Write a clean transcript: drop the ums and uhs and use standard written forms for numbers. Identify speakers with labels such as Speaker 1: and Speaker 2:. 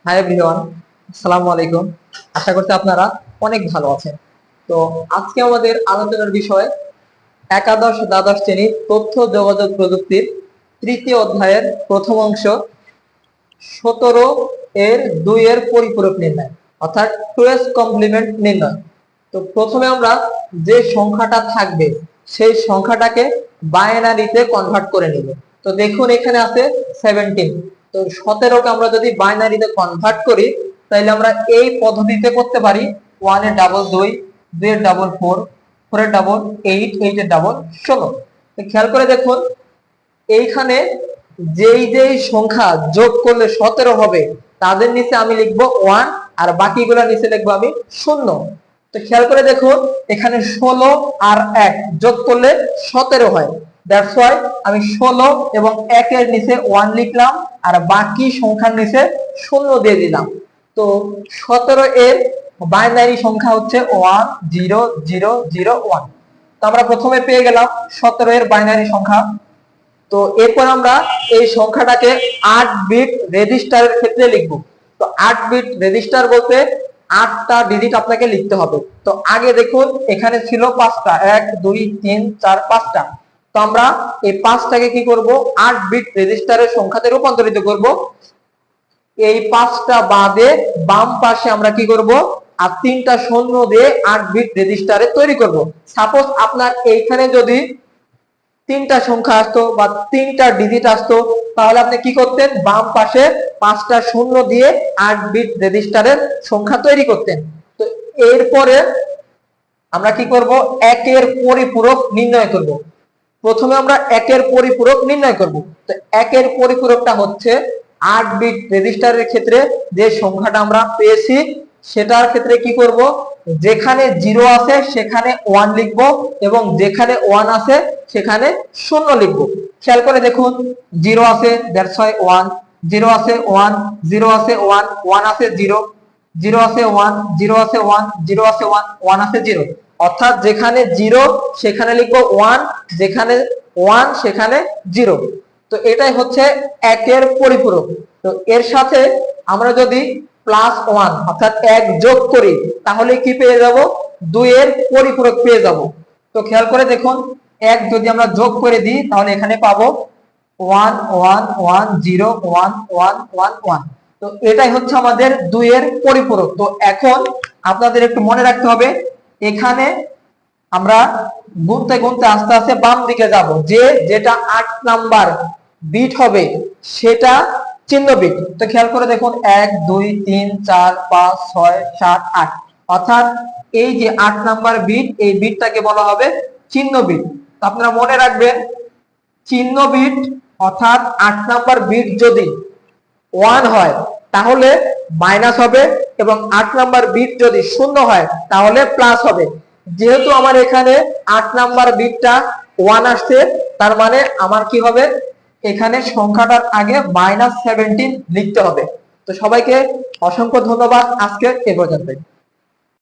Speaker 1: Hi everyone, আসসালামু আলাইকুম। আশা করছি আপনারা অনেক ভালো আছেন। তো আজকে আমাদের আলোচনার বিষয় একাদশ দ্বাদশ শ্রেণীর তথ্য যোগাযোগ প্রযুক্তির তৃতীয় অধ্যায়ের প্রথম অংশ 17 এর 2 এর পরিপূরক নির্ণয়, অর্থাৎ টুয়েস কমপ্লিমেন্ট নির্ণয়। তো প্রথমে আমরা যে সংখ্যাটা থাকবে সেই সংখ্যাটাকে বাইনারিতে কনভার্ট করে নিব। তো দেখুন এখানে আছে 17। তো 17কে আমরা যদি বাইনারিতে কনভার্ট করি তাহলে আমরা এই পদ্ধতিতে করতে পারি। 1 এর ডাবল 2, 2 এর ডাবল 4, 4 এর ডাবল 8, 8 এর ডাবল 16। তো খেয়াল করে দেখুন এইখানে যেই যেই সংখ্যা যোগ করলে 17 হবে তাদের নিচে আমি লিখবো 1 আর বাকিগুলোর নিচে লিখবো আমি 0। তো খেয়াল করে দেখুন এখানে 16 আর 1 যোগ করলে 17 হয়। দ্যাটস ওয়াই আমি 16 এবং 1 এর নিচে 1 লিখলাম আর বাকি সংখ্যার নিচে 0 দিয়ে দিলাম। তো 17 এর বাইনারি সংখ্যা হচ্ছে 10001। তো আমরা প্রথমে পেয়ে গেলাম 17 এর বাইনারি সংখ্যা। তো এরপর আমরা এই সংখ্যাটাকে 8 বিট রেজিস্টারের ক্ষেত্রে লিখব। তো 8 বিট রেজিস্টার বলতে 8টা ডিজিট আপনাকে লিখতে হবে। তো আগে দেখুন এখানে ছিল 5টা, 1 2 3 4 5টা। তো আমরা এই 5টাকে কি করব, 8 বিট রেজিস্টারের সংখ্যাতে রূপান্তরিত করব। এই 5টা বাদে বাম পাশে আমরা কি করব, আর 3টা শূন্য দিয়ে 8 বিট রেজিস্টারে তৈরি করব। সাপোজ আপনার এইখানে যদি 3টা সংখ্যা আসতো বা 3টা ডিজিট আসতো তাহলে আপনি কি করতেন, বাম পাশে 5টা শূন্য দিয়ে 8 বিট রেজিস্টারের সংখ্যা তৈরি করতেন। তো এরপরে আমরা কি করব, একের পরিপূরক নির্ণয় করব। প্রথমে আমরা একের পরিপূরক নির্ণয় করব। তো একের পরিপূরকটা হচ্ছে 8 বিট রেজিস্টারের ক্ষেত্রে যে সংখ্যাটা আমরা পেয়েছি সেটার ক্ষেত্রে কি করব, যেখানে 0 আছে সেখানে 1 লিখব এবং যেখানে 1 আছে সেখানে 0 লিখব। খেয়াল করে দেখুন 0 আছে দ্যাটস ওয়াই 1, 0 আছে 1, 0 আছে 1, 1 আছে 0, 0 আছে 1, 0 আছে 1, 0 আছে 1, 1 আছে 0। অর্থাৎ যেখানে 0 সেখানে লিখবো 1, যেখানে 1 সেখানে 0। তো এটাই হচ্ছে একের পরিপূরক। তো এর সাথে আমরা যদি +1 অর্থাৎ 1 যোগ করি তাহলে কি পেয়ে যাব, 2 এর পরিপূরক পেয়ে যাব। তো খেয়াল করে দেখুন 1 যদি আমরা যোগ করে দিই তাহলে এখানে পাবো 1 1 1 0 1 1 1 1। তো এটাই হচ্ছে আমাদের 2 এর পরিপূরক। তো এখন আপনাদের একটু মনে রাখতে হবে এখানে আমরা গুনতে গুনতে আস্তে আস্তে বাম দিকে যাব, যে যেটা 8 নাম্বার বিট হবে সেটা চিহ্ন বিট। তো খেয়াল করে দেখুন 1 2 3 4 5 6 7 8, অর্থাৎ এই যে 8 নাম্বার বিট এই বিটটাকে বলা হবে চিহ্ন বিট। তো আপনারা মনে রাখবেন চিহ্ন বিট অর্থাৎ 8 নাম্বার বিট যদি 1 হয় তাহলে মাইনাস হবে এবং 8 নাম্বার বিট যদি 0 হয় তাহলে প্লাস হবে। যেহেতু আমার এখানে 8 নাম্বার বিটটা 1 আসছে তার মানে আমার কি হবে, এখানে সংখ্যাটার আগে -17 লিখতে হবে। তো সবাইকে অসংখ্য ধন্যবাদ, আজকে এ পর্যন্তই।